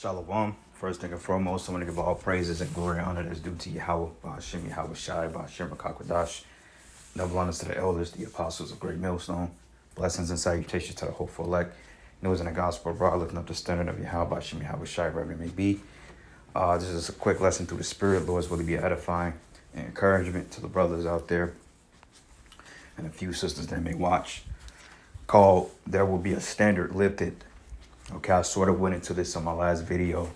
Shalom. First thing and foremost, I want to give all praises and glory and honor that's due to Yahweh, Bahashim Yahweh Shai, Bahashim Rakakwadash. Double honors to the elders, the apostles of Great Millstone. Blessings and salutations to the hopeful elect. News in the gospel abroad, lifting up the standard of Yahweh, Bahashim Yahweh Shai, wherever it may be. This is a quick lesson through the Spirit. Lord's will be edifying and encouragement to the brothers out there and a few sisters that may watch. Called There Will Be a Standard Lifted. Okay, I sort of went into this on my last video.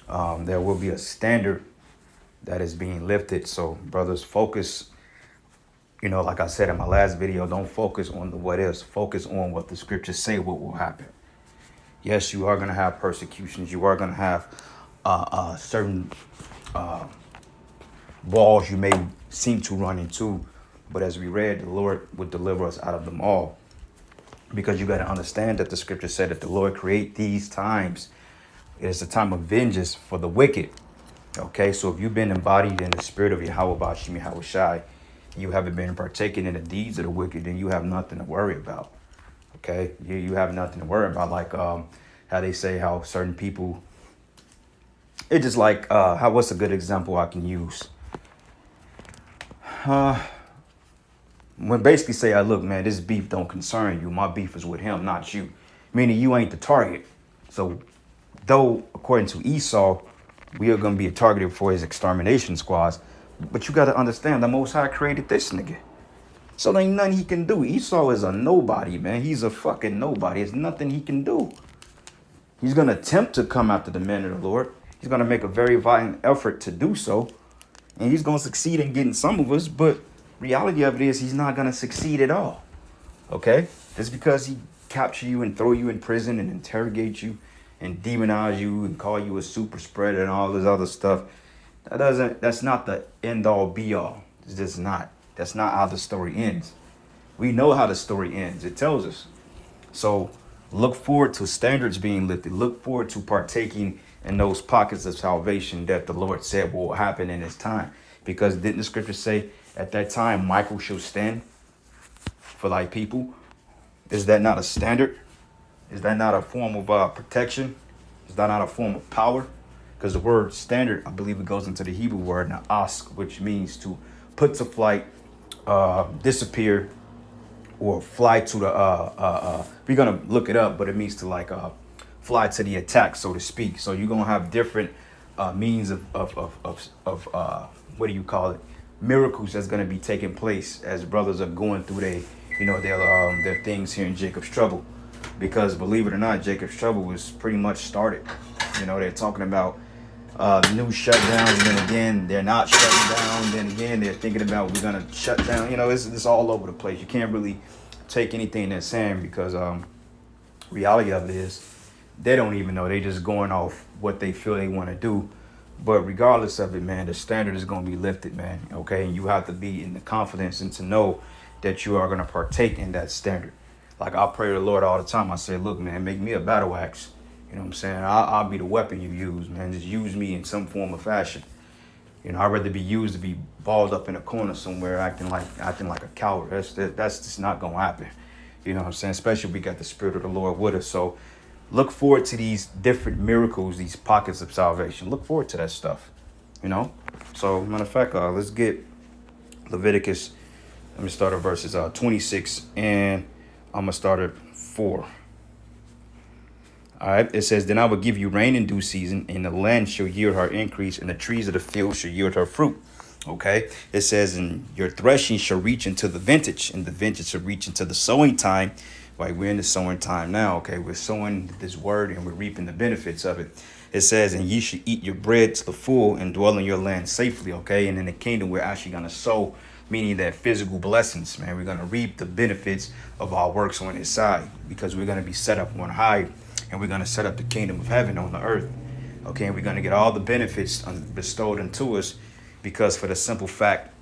There will be a standard that is being lifted. So brothers, focus, like I said in my last video, don't focus on the what ifs. Focus on what the scriptures say what will happen. Yes, you are going to have persecutions. You are going to have certain walls you may seem to run into. But as we read, the Lord would deliver us out of them all. Because you got to understand that the scripture said that the Lord create these times. It is a time of vengeance for the wicked. Okay, so if you've been embodied in the spirit of Yahweh Bashim Yahweh Shai, you haven't been partaking in the deeds of the wicked, then you have nothing to worry about. Okay, you have nothing to worry about. Like how they say how certain people, it's just like what's a good example I can use? When basically say, look, man, this beef don't concern you. My beef is with him, not you. Meaning you ain't the target. So though, according to Esau, we are going to be targeted for his extermination squads. But you got to understand, the Most High created this nigga. So there ain't nothing he can do. Esau is a nobody, man. He's a fucking nobody. There's nothing he can do. He's going to attempt to come after the men of the Lord. He's going to make a very violent effort to do so. And he's going to succeed in getting some of us, but reality of it is he's not going to succeed at all. Okay? Just because he capture you and throw you in prison and interrogate you and demonize you and call you a super spreader and all this other stuff, that's not the end all be all. It's just not. That's not how the story ends. We know how the story ends. It tells us. So look forward to standards being lifted. Look forward to partaking in those pockets of salvation that the Lord said will happen in his time. Because didn't the scripture say at that time, Michael shall stand for thy people? Is that not a standard? Is that not a form of protection? Is that not a form of power? Because the word standard, I believe it goes into the Hebrew word na'ask, which means to put to flight, disappear, or fly to the, we're going to look it up, but it means to fly to the attack, so to speak. So you're going to have different means of what do you call it? Miracles that's going to be taking place as brothers are going through their things here in Jacob's trouble. Because believe it or not, Jacob's trouble was pretty much started. They're talking about new shutdowns, and then again they're not shutting down, then again they're thinking about we're going to shut down. It's all over the place. You can't really take anything they're saying because reality of it is they don't even know. They just going off what they feel they want to do. But regardless of it, man, the standard is going to be lifted, man. Okay, and you have to be in the confidence and to know that you are going to partake in that standard. Like I pray to the Lord all the time. I say, look, man, make me a battle axe. You know what I'm saying? I'll be the weapon you use, man. Just use me in some form of fashion. I'd rather be used to be balled up in a corner somewhere acting like a coward. That's just not going to happen. You know what I'm saying? Especially if we got the Spirit of the Lord with us. So look forward to these different miracles, these pockets of salvation. Look forward to that stuff, So, matter of fact, let's get Leviticus. Let me start at verses 26, and I'm going to start at 4. All right, it says, then I will give you rain in due season, and the land shall yield her increase, and the trees of the field shall yield her fruit. Okay, it says, and your threshing shall reach into the vintage, and the vintage shall reach into the sowing time. Like we're in the sowing time now, okay? We're sowing this word and we're reaping the benefits of it. It says, and ye should eat your bread to the full and dwell in your land safely, okay? And in the kingdom, we're actually going to sow, meaning that physical blessings, man. We're going to reap the benefits of our works on his side because we're going to be set up on high and we're going to set up the kingdom of heaven on the earth, okay? And we're going to get all the benefits bestowed into us because for the simple fact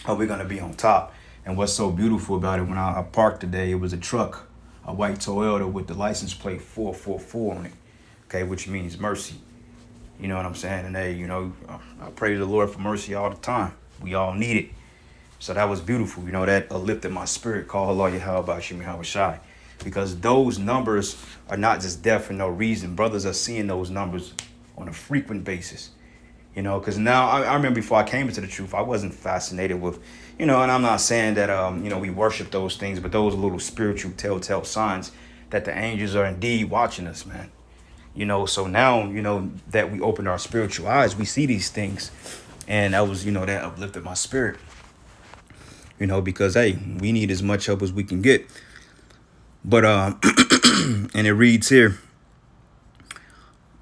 of we're going to be on top. And what's so beautiful about it, when I parked today, it was a truck, a white Toyota with the license plate 444 on it, okay, which means mercy. You know what I'm saying? And hey, I praise the Lord for mercy all the time. We all need it. So that was beautiful. That lifted my spirit. Call Allah Yahweh Bashim Yahweh Shai. because those numbers are not just there for no reason. Brothers are seeing those numbers on a frequent basis. Because now I remember before I came into the truth, I wasn't fascinated with, and I'm not saying that, we worship those things, but those little spiritual telltale signs that the angels are indeed watching us, man. So now, that we opened our spiritual eyes, we see these things. And that was, that uplifted my spirit, because, hey, we need as much help as we can get. But, and it reads here,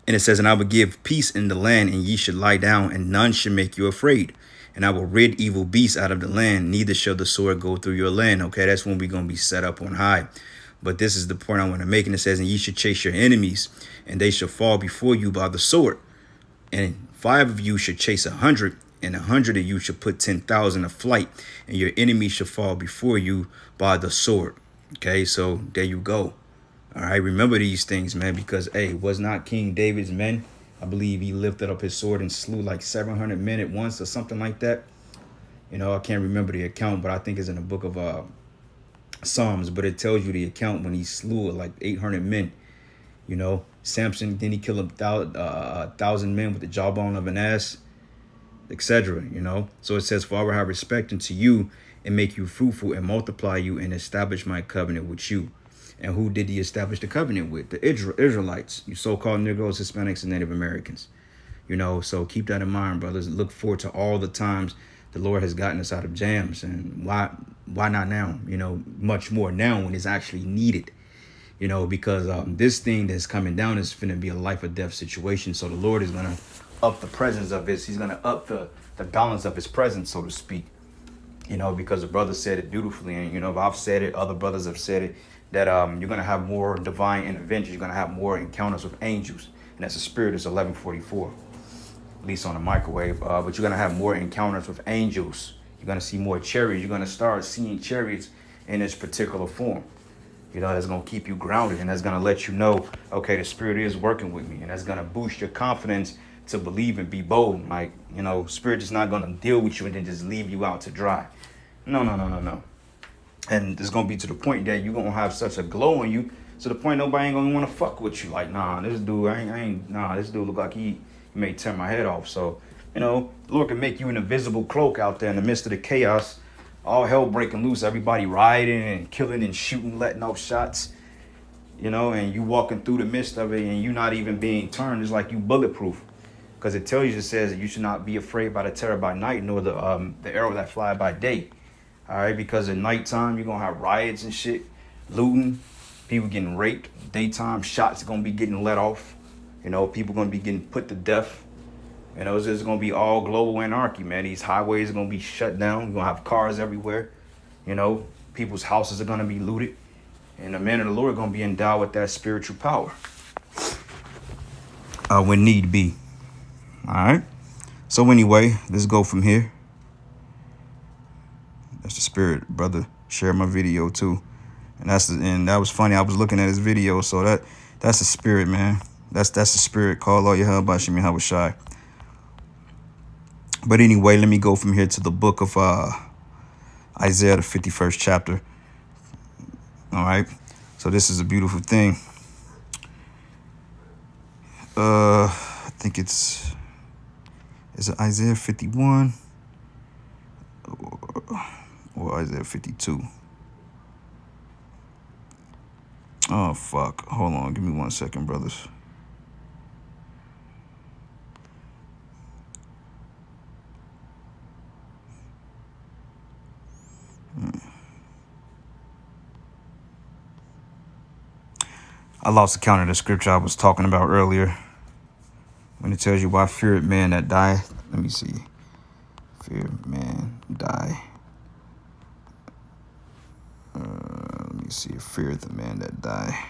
and it says, and I will give peace in the land, and ye should lie down, and none shall make you afraid. And I will rid evil beasts out of the land, neither shall the sword go through your land. Okay, that's when we're going to be set up on high. But this is the point I want to make. And it says, and ye should chase your enemies, and they shall fall before you by the sword. And 5 of you should chase 100, and 100 of you should put 10,000 to flight, and your enemy shall fall before you by the sword. Okay, so there you go. All right, remember these things, man, because, hey, was not King David's men? I believe he lifted up his sword and slew like 700 men at once or something like that. I can't remember the account, but I think it's in the book of Psalms. But it tells you the account when he slew like 800 men. Samson, then he killed 1,000 men with the jawbone of an ass, etc. So it says, for I will have respect unto you and make you fruitful and multiply you and establish my covenant with you. And who did he establish the covenant with? The Israelites, you so-called Negroes, Hispanics, and Native Americans. So keep that in mind, brothers. Look forward to all the times the Lord has gotten us out of jams. And why not now? Much more now when it's actually needed. Because this thing that's coming down is going to be a life or death situation. So the Lord is going to up the presence of his. He's going to up the balance of his presence, so to speak. Because the brother said it beautifully. And, I've said it. Other brothers have said it. That you're going to have more divine interventions. You're going to have more encounters with angels. And that's the spirit is 1144, at least on the microwave. But you're going to have more encounters with angels. You're going to see more chariots. You're going to start seeing chariots in this particular form. That's going to keep you grounded. And that's going to let you know, okay, the spirit is working with me. And that's going to boost your confidence to believe and be bold. Like, spirit is not going to deal with you and then just leave you out to dry. No. And it's going to be to the point that you're going to have such a glow on you to the point nobody ain't going to want to fuck with you. Like, nah, this dude, this dude look like he may tear my head off. So, the Lord can make you an invisible cloak out there in the midst of the chaos. All hell breaking loose, everybody rioting and killing and shooting, letting off shots, and you walking through the midst of it and you not even being turned. It's like you bulletproof. Because it tells you, it says that you should not be afraid by the terror by night, nor the arrow that fly by day. All right, because at nighttime, you're going to have riots and shit, looting, people getting raped. Daytime, shots are going to be getting let off. People going to be getting put to death. It's just going to be all global anarchy, man. These highways are going to be shut down. You're going to have cars everywhere. People's houses are going to be looted. And the men of the Lord are going to be endowed with that spiritual power. When need be. All right. So anyway, let's go from here. That's the spirit, brother. Share my video too. And that was funny. I was looking at his video, so that's the spirit, man. That's the spirit. Call all your hell by Shimmy Habashai. But anyway, let me go from here to the book of Isaiah, the 51st chapter. All right. So this is a beautiful thing. I think is it Isaiah 51 or Isaiah 52? Oh, fuck. Hold on. Give me 1 second, brothers. I lost the count of the scripture I was talking about earlier. When it tells you why feared man that die. Let me see. Feared man die. Let me see. Feared the man that die.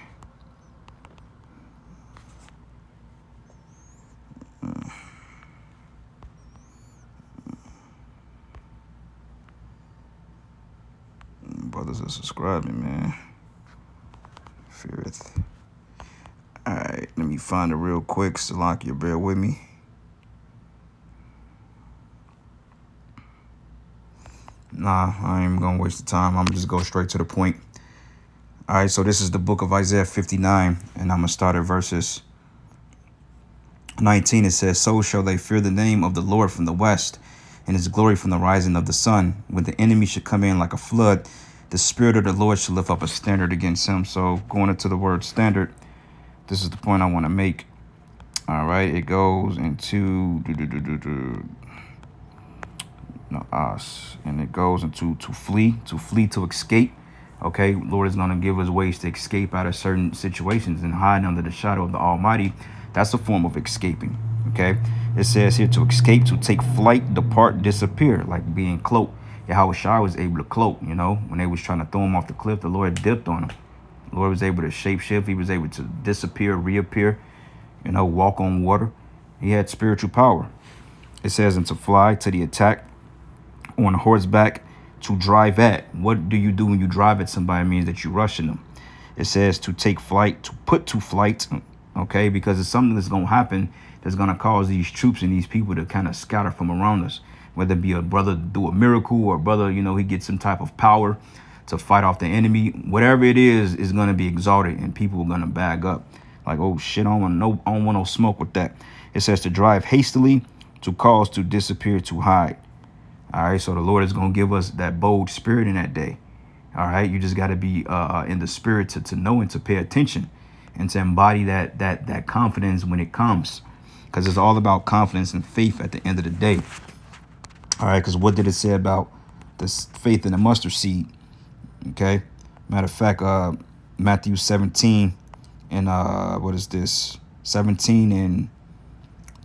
Brothers are subscribing, man. Feareth. All right, let me find it real quick. Salakia, bear with me. Nah, I ain't even gonna waste the time. I'm just go straight to the point. All right, so this is the book of Isaiah 59, and I'm going to start at verses 19. It says, so shall they fear the name of the Lord from the west, and his glory from the rising of the sun. When the enemy should come in like a flood, the Spirit of the Lord shall lift up a standard against him. So going into the word standard, this is the point I want to make. All right, it goes into and it goes into to flee, to escape. Okay, Lord is going to give us ways to escape out of certain situations and hide under the shadow of the Almighty. That's a form of escaping. Okay, it says here to escape, to take flight, depart, disappear, like being cloaked. Yahushua was able to cloak, you know, when they was trying to throw him off the cliff, the Lord dipped on him. The Lord was able to shapeshift. He was able to disappear, reappear, you know, walk on water. He had spiritual power. It says, and to fly, to the attack, on horseback, to drive at. What do you do when you drive at somebody? It means that you're rushing them. It says to take flight, to put to flight, okay, because it's something that's going to happen that's going to cause these troops and these people to kind of scatter from around us, whether it be a brother do a miracle or a brother, you know, he gets some type of power to fight off the enemy. Whatever it is going to be exalted, and people are going to bag up like, oh shit, I don't want no smoke with that. It says to drive hastily, to cause, to disappear, to hide. All right, so the Lord is going to give us that bold spirit in that day. All right, you just got to be in the spirit to know and to pay attention and to embody that confidence when it comes, because it's all about confidence and faith at the end of the day. All right, because what did it say about this faith in the mustard seed? Okay, matter of fact, Matthew 17 and what is this? 17 and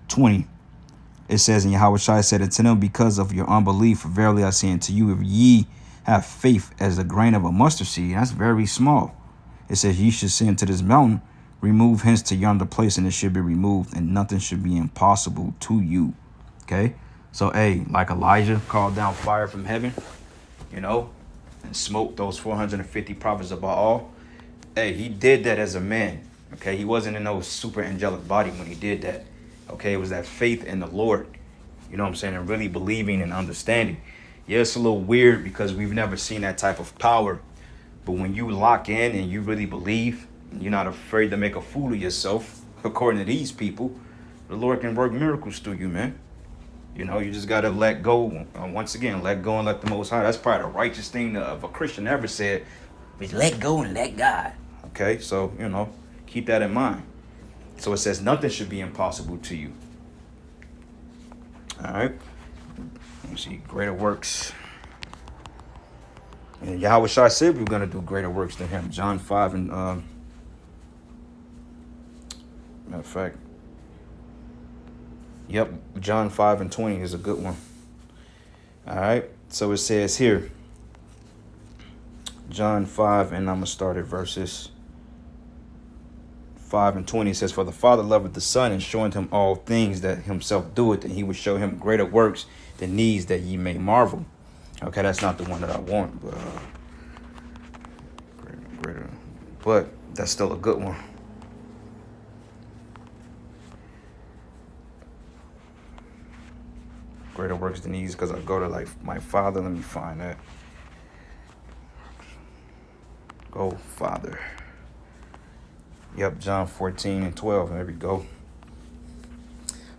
20. It says, and Yahushua said unto them, because of your unbelief, verily I say unto you, if ye have faith as a grain of a mustard seed, that's very small. It says, ye should say unto this mountain, remove hence to yonder place, and it should be removed, and nothing should be impossible to you. Okay, so hey, like Elijah called down fire from heaven, you know, and smoked those 450 prophets of Baal. Hey, he did that as a man. Okay, he wasn't in no super angelic body when he did that. Okay, it was that faith in the Lord, you know what I'm saying, and really believing and understanding. Yeah, it's a little weird because we've never seen that type of power, but when you lock in and you really believe, you're not afraid to make a fool of yourself, according to these people, the Lord can work miracles through you, man. You know, you just got to let go. Once again, let go and let the Most High. That's probably the righteous thing of a Christian ever said, is let go and let God. Okay, so, you know, keep that in mind. So it says nothing should be impossible to you. All right. Let me see. Greater works. And Yahushua said we're going to do greater works than him. John 5 and, matter of fact, yep, John 5 and 20 is a good one. All right. So it says here, John 5, and I'm going to start at verses 5 and 20. It says, for the Father loveth the Son, and showing him all things that himself doeth, and he would show him greater works than these, that ye may marvel. Okay, that's not the one that I want, but greater, but that's still a good one. Greater works than these, because I go to like my Father. Let me find that. Go, Father. Yep, John 14 and 12. There we go.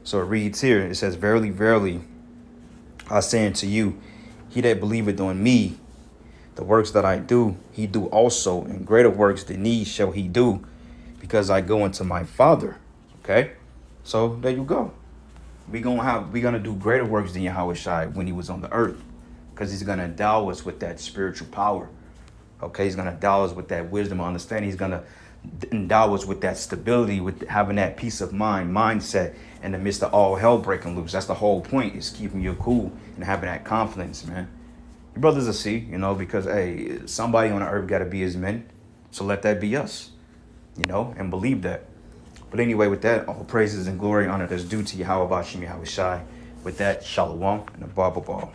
So it reads here. It says, verily, verily, I say unto you, he that believeth on me, the works that I do, he do also, and greater works than these shall he do, because I go unto my Father. Okay? So there you go. We're gonna do greater works than Yahushua when he was on the earth, because he's gonna endow us with that spiritual power. Okay, he's gonna endow us with that wisdom and understanding. He's gonna endow us with that stability, with having that peace of mindset in the midst of all hell breaking loose. That's the whole point, is keeping you cool and having that confidence, man. Your brothers will see, you know, because hey, somebody on the earth got to be his men, so let that be us, you know, and believe that. But anyway, with that, all praises and glory and honor that's due to Yahweh Ahchyam Yahushai. With that, shalom and a blah blah blah.